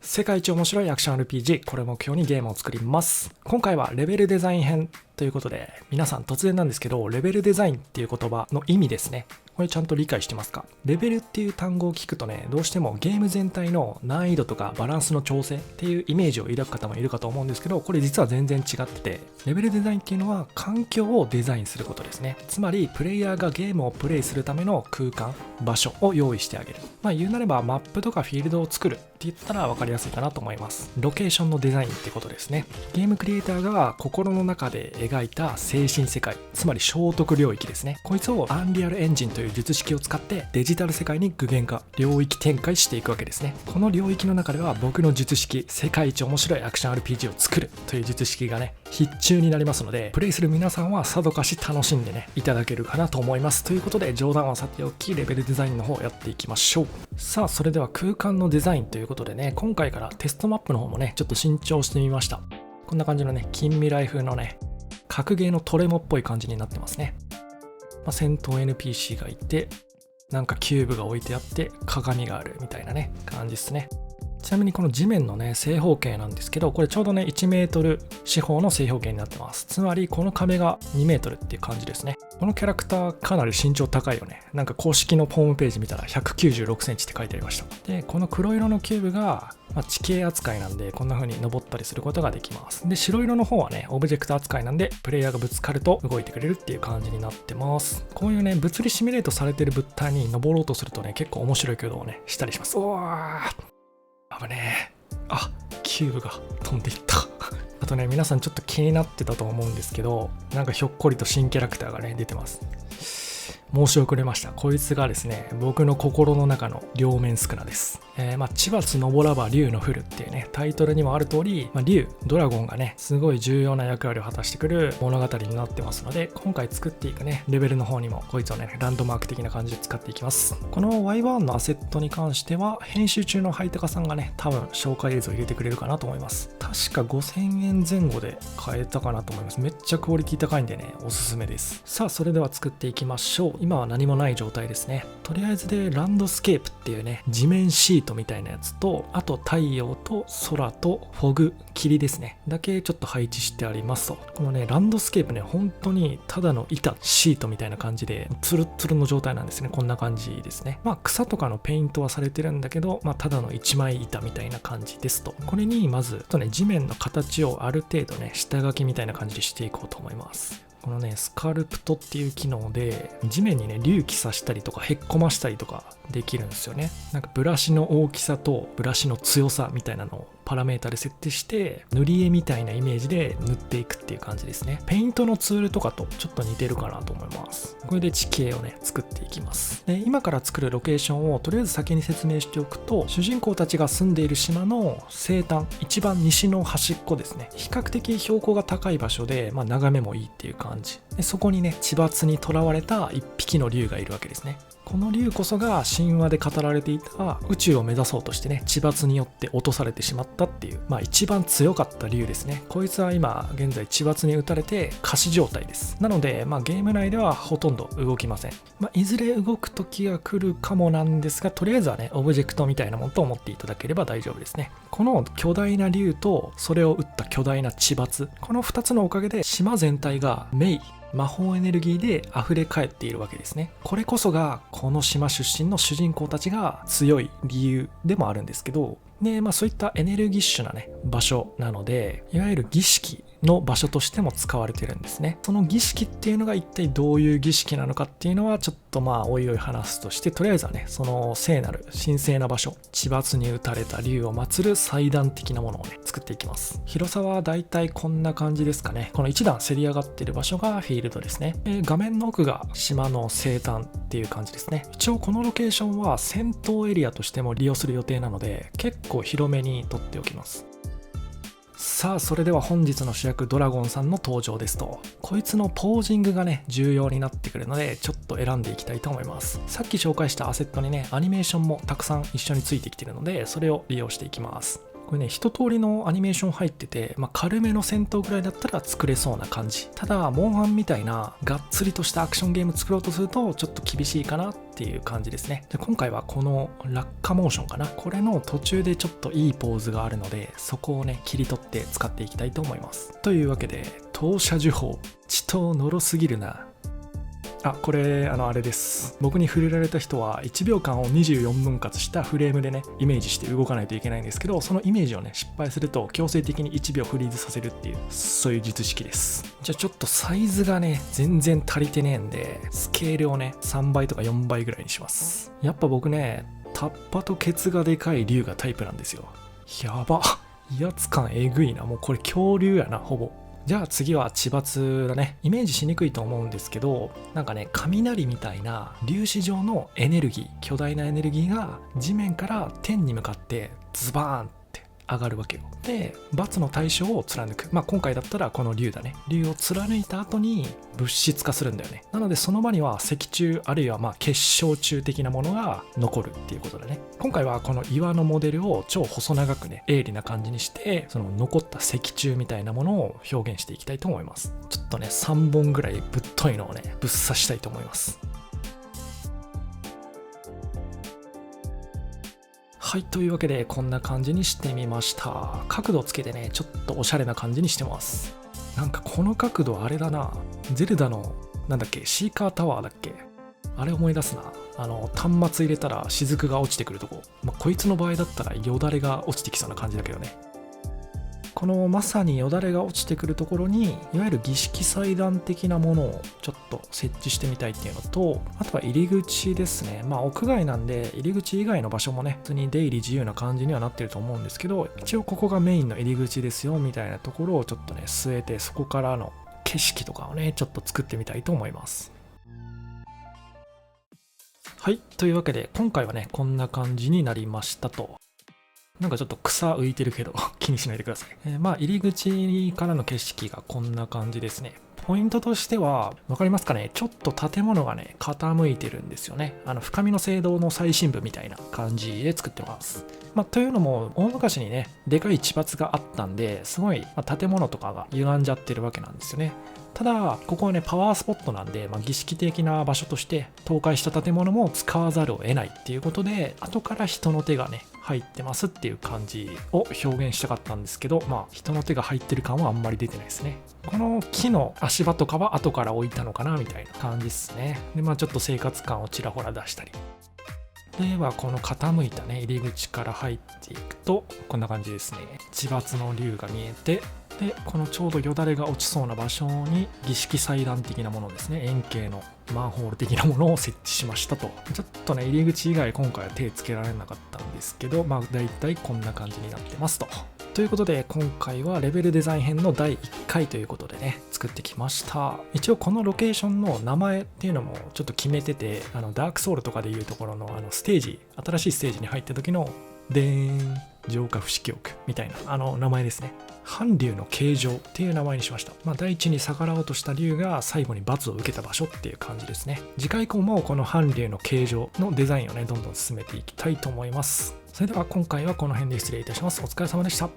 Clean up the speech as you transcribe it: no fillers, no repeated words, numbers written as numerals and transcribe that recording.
世界一面白いアクション RPG、これを目標にゲームを作ります。今回はレベルデザイン編ということで、皆さん突然なんですけど、レベルデザインっていう言葉の意味ですね。これちゃんと理解してますか？レベルっていう単語を聞くとね、どうしてもゲーム全体の難易度とかバランスの調整っていうイメージを抱く方もいるかと思うんですけど、これ実は全然違ってて、レベルデザインっていうのは環境をデザインすることですね。つまりプレイヤーがゲームをプレイするための空間、場所を用意してあげる。言うなればマップとかフィールドを作るって言ったら分かりやすいかなと思います。ロケーションのデザインってことですね。ゲームクリエイターが心の中で描いた精神世界、つまり聖徳領域ですね。こいつをアンリアルエンジンという術式を使ってデジタル世界に具現化、領域展開していくわけですね。この領域の中では僕の術式、世界一面白いアクション RPG を作るという術式がね、必中になりますので、プレイする皆さんはさぞかし楽しんでね、いただけるかなと思います。ということで、冗談はさておき、レベルデザインの方やっていきましょう。さあ、それでは空間のデザインということでね、今回からテストマップの方もね、ちょっと新調してみました。こんな感じのね、近未来風のね、格ゲーのトレモっぽい感じになってますね。戦闘 NPC がいて、なんかキューブが置いてあって鏡があるみたいなね感じですね。ちなみにこの地面のね正方形なんですけど、これちょうどね1メートル四方の正方形になってます。つまりこの壁が2メートルっていう感じですね。このキャラクターかなり身長高いよね。なんか公式のホームページ見たら196センチって書いてありました。でこの黒色のキューブが地形扱いなんで、こんな風に登ったりすることができます。で白色の方はねオブジェクト扱いなんで、プレイヤーがぶつかると動いてくれるっていう感じになってます。こういうね物理シミュレートされてる物体に登ろうとするとね、結構面白い挙動をねしたりします。うわー、危ねえ。キューブが飛んでいったあとね、皆さんちょっと気になってたと思うんですけど、なんかひょっこりと新キャラクターがね出てます。申し遅れました。こいつがですね、僕の心の中の両面スクナです。千葉津登らば竜の降るっていうね、タイトルにもある通り、竜、ドラゴンがね、すごい重要な役割を果たしてくる物語になってますので、今回作っていくね、レベルの方にも、こいつをね、ランドマーク的な感じで使っていきます。この Y1 のアセットに関しては、編集中のハイタカさんがね、多分紹介映像入れてくれるかなと思います。確か5000円前後で買えたかなと思います。めっちゃクオリティ高いんでね、おすすめです。さあ、それでは作っていきましょう。今は何もない状態ですね。とりあえずでランドスケープっていうね、地面シートみたいなやつと、あと太陽と空とフォグ、霧ですねだけちょっと配置してありますと。このねランドスケープね、本当にただの板シートみたいな感じでツルッツルの状態なんですね。こんな感じですね。草とかのペイントはされてるんだけど、ただの一枚板みたいな感じですと。これにまず地面の形をある程度ね下書きみたいな感じでしていこうと思います。このねスカルプトっていう機能で地面にね隆起させたりとかへっこましたりとかできるんですよね。なんかブラシの大きさとブラシの強さみたいなのをパラメータで設定して、塗り絵みたいなイメージで塗っていくっていう感じですね。ペイントのツールとかとちょっと似てるかなと思います。これで地形をね作っていきます。で今から作るロケーションをとりあえず先に説明しておくと、主人公たちが住んでいる島の西端、一番西の端っこですね。比較的標高が高い場所で、眺めもいいっていう感じで、そこにね千葉津に囚われた一匹の竜がいるわけですね。この竜こそが神話で語られていた宇宙を目指そうとしてね、千葉津によって落とされてしまったっていう、一番強かった竜ですね。こいつは今現在千葉津に撃たれて仮死状態です。なのでゲーム内ではほとんど動きません。いずれ動く時が来るかもなんですが、とりあえずはねオブジェクトみたいなものと思っていただければ大丈夫ですね。この巨大な竜とそれを撃った巨大な千葉津、この2つのおかげで島全体が魔法エネルギーで溢れ返っているわけですね。これこそがこの島出身の主人公たちが強い理由でもあるんですけど、でそういったエネルギッシュなね場所なので、いわゆる儀式の場所としても使われてるんですね。その儀式っていうのが一体どういう儀式なのかっていうのはちょっとおいおい話すとして、とりあえずはねその聖なる神聖な場所、千葉津に打たれた竜を祀る祭壇的なものをね作っていきます。広さはだいたいこんな感じですかね。この一段せり上がっている場所がフィールドですね。画面の奥が島の西端っていう感じですね。一応このロケーションは戦闘エリアとしても利用する予定なので、結構広めに撮っておきます。さあ、それでは本日の主役ドラゴンさんの登場ですと。こいつのポージングがね重要になってくるので、ちょっと選んでいきたいと思います。さっき紹介したアセットにねアニメーションもたくさん一緒についてきてるので、それを利用していきます。これね、一通りのアニメーション入ってて、軽めの戦闘ぐらいだったら作れそうな感じ。ただ、モンハンみたいながっつりとしたアクションゲーム作ろうとするとちょっと厳しいかなっていう感じですね。で、今回はこの落下モーションかな。これの途中でちょっといいポーズがあるので、そこをね、切り取って使っていきたいと思います。というわけで、投射呪法。地頭のろすぎるな。これあれです。僕に触れられた人は1秒間を24分割したフレームでね、イメージして動かないといけないんですけど、そのイメージをね、失敗すると強制的に1秒フリーズさせるっていう、そういう術式です。じゃあちょっとサイズがね、全然足りてねえんで、スケールをね、3倍とか4倍ぐらいにします。やっぱ僕ね、タッパとケツがでかい竜がタイプなんですよ。やば。威圧感えぐいな。もうこれ恐竜やな、ほぼ。じゃあ次は地抜だね。イメージしにくいと思うんですけど、なんかね、雷みたいな粒子状のエネルギー、巨大なエネルギーが地面から天に向かってズバーンって上がるわけよ。で、罰の対象を貫く。今回だったらこの竜だね。竜を貫いた後に物質化するんだよね。なのでその場には石柱あるいは結晶柱的なものが残るっていうことだね。今回はこの岩のモデルを超細長くね、鋭利な感じにして、その残った石柱みたいなものを表現していきたいと思います。ちょっとね、3本ぐらいぶっといのをね、ぶっ刺したいと思います。はい、というわけでこんな感じにしてみました。角度つけてね、ちょっとおしゃれな感じにしてます。なんかこの角度あれだな。ゼルダの、なんだっけ、シーカータワーだっけ、あれ思い出すな。端末入れたら雫が落ちてくるとこ。こいつの場合だったらよだれが落ちてきそうな感じだけどね。このまさによだれが落ちてくるところに、いわゆる儀式祭壇的なものをちょっと設置してみたいっていうのと、あとは入り口ですね。屋外なんで入り口以外の場所もね、普通に出入り自由な感じにはなってると思うんですけど、一応ここがメインの入り口ですよみたいなところをちょっとね据えて、そこからの景色とかをねちょっと作ってみたいと思います。はい、というわけで今回はねこんな感じになりましたと。なんかちょっと草浮いてるけど気にしないでください。入り口からの景色がこんな感じですね。ポイントとしては分かりますかね、ちょっと建物がね傾いてるんですよね。深みの聖堂の最深部みたいな感じで作ってます。というのも大昔にねでかい地抜があったんで、すごい、建物とかが歪んじゃってるわけなんですよね。ただここはねパワースポットなんで、儀式的な場所として倒壊した建物も使わざるを得ないっていうことで、後から人の手がね入ってますっていう感じを表現したかったんですけど、人の手が入ってる感はあんまり出てないですね。この木の足場とかは後から置いたのかなみたいな感じですね。でちょっと生活感をちらほら出したり。ではこの傾いたね入り口から入っていくとこんな感じですね。地抜の竜が見えて、でこのちょうどよだれが落ちそうな場所に儀式祭壇的なものですね、円形のマンホール的なものを設置しましたと。ちょっとね入り口以外今回は手つけられなかったんですけど、だいたいこんな感じになってますと。ということで今回はレベルデザイン編の第1回ということでね作ってきました。一応このロケーションの名前っていうのもちょっと決めてて、ダークソウルとかでいうところのステージ、新しいステージに入った時のでーん浄化不死記憶みたいな名前ですね。韓流の形状っていう名前にしました。第一に逆らおうとした竜が最後に罰を受けた場所っていう感じですね。次回以降もこの韓流の形状のデザインをねどんどん進めていきたいと思います。それでは今回はこの辺で失礼いたします。お疲れ様でした。